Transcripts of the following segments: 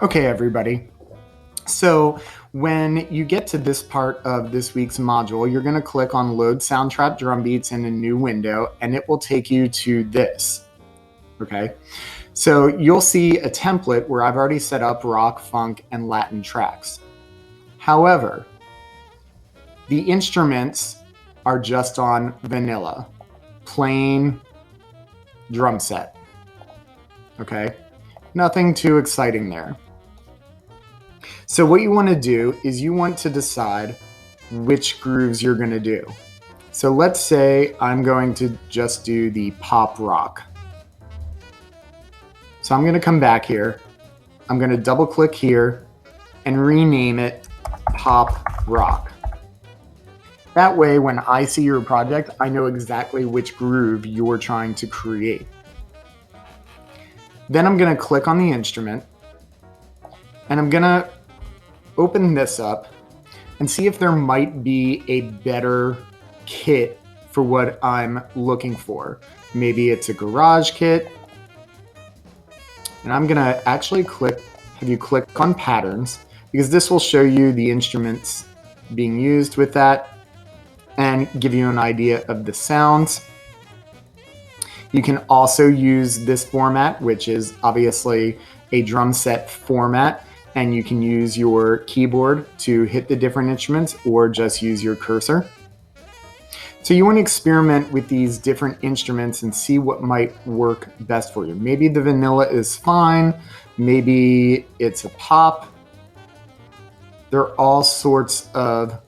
Okay, everybody. So when you get to this part of this week's module, you're going to click on Load Soundtrap Drum Beats in a new window, and it will take you to this. Okay, so you'll see a template where I've already set up rock, funk, and Latin tracks. However, the instruments are just on vanilla, plain drum set. Okay, nothing too exciting there. So what you want to do is you want to decide which grooves you're going to do. So let's say I'm going to just do the pop rock. So I'm going to come back here. I'm going to double click here and rename it pop rock. That way, when I see your project, I know exactly which groove you're trying to create. Then I'm going to click on the instrument and I'm going to open this up and see if there might be a better kit for what I'm looking for. Maybe it's a garage kit. And I'm gonna actually have you click on patterns, because this will show you the instruments being used with that and give you an idea of the sounds. You can also use this format, which is obviously a drum set format, and you can use your keyboard to hit the different instruments or just use your cursor. So you want to experiment with these different instruments and see what might work best for you. Maybe the vanilla is fine, maybe it's a pop. There are all sorts of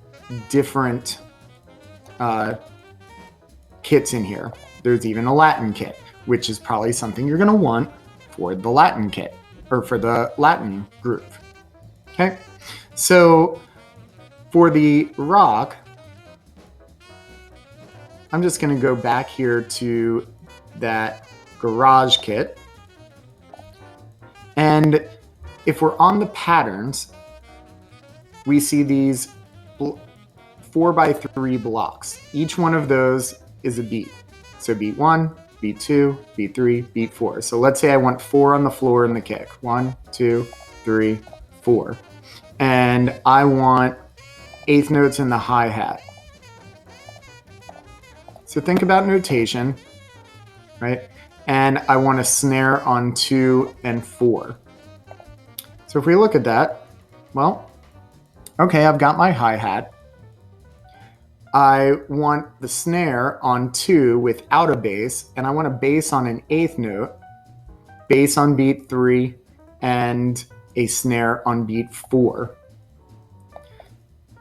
different kits in here. There's even a Latin kit, which is probably something you're going to want for the Latin kit, or for the Latin groove. Okay, so for the rock, I'm just going to go back here to that garage kit. And if we're on the patterns, we see these 4x3 blocks. Each one of those is a beat. So beat 1, beat 2, beat 3, beat 4. So let's say I want 4 on the floor and the kick. 1, 2, 3, 4. And I want eighth notes in the hi-hat. So think about notation, right? And I want a snare on 2 and 4. So if we look at that, well, okay, I've got my hi-hat. I want the snare on 2 without a bass, and I want a bass on an eighth note, bass on beat 3, and a snare on beat 4.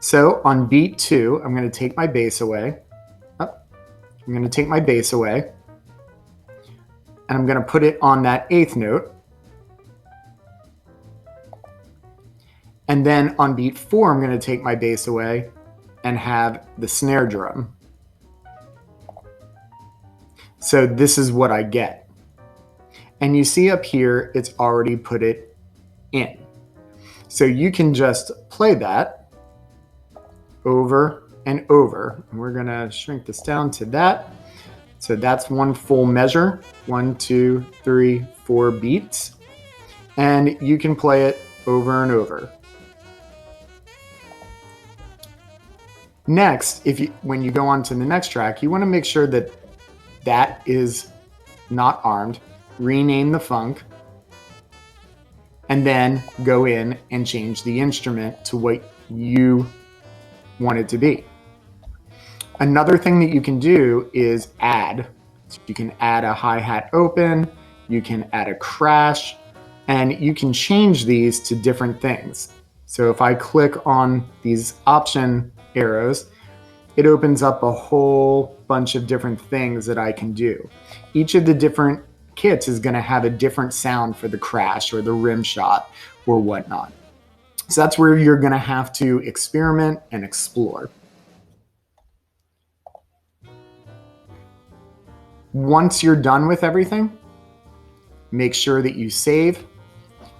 So on beat 2, I'm going to take my bass away. I'm going to take my bass away, and I'm going to put it on that eighth note. And then on beat 4, I'm going to take my bass away and have the snare drum. So this is what I get. And you see up here, it's already put it in. So you can just play that over and over. And we're gonna shrink this down to that. So that's one full measure, 1, 2, 3, 4 beats. And you can play it over and over. Next, when you go on to the next track, you want to make sure that that is not armed. Rename the funk, and then go in and change the instrument to what you want it to be. Another thing that you can do is add. So you can add a hi-hat open, you can add a crash, and you can change these to different things. So if I click on these option arrows, it opens up a whole bunch of different things that I can do. Each of the different kits is going to have a different sound for the crash or the rim shot or whatnot. So that's where you're going to have to experiment and explore. Once you're done with everything, make sure that you save,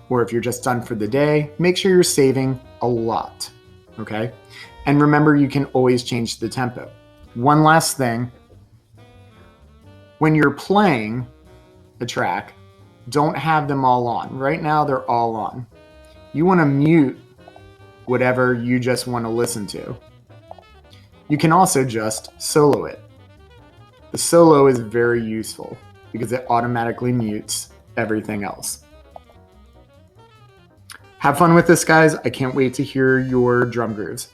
or if you're just done for the day, make sure you're saving a lot, okay? And remember, you can always change the tempo. One last thing, when you're playing a track, don't have them all on. Right now, they're all on. you want to mute whatever you just want to listen to. You can also just solo it. The solo is very useful because it automatically mutes everything else. Have fun with this, guys. I can't wait to hear your drum grooves.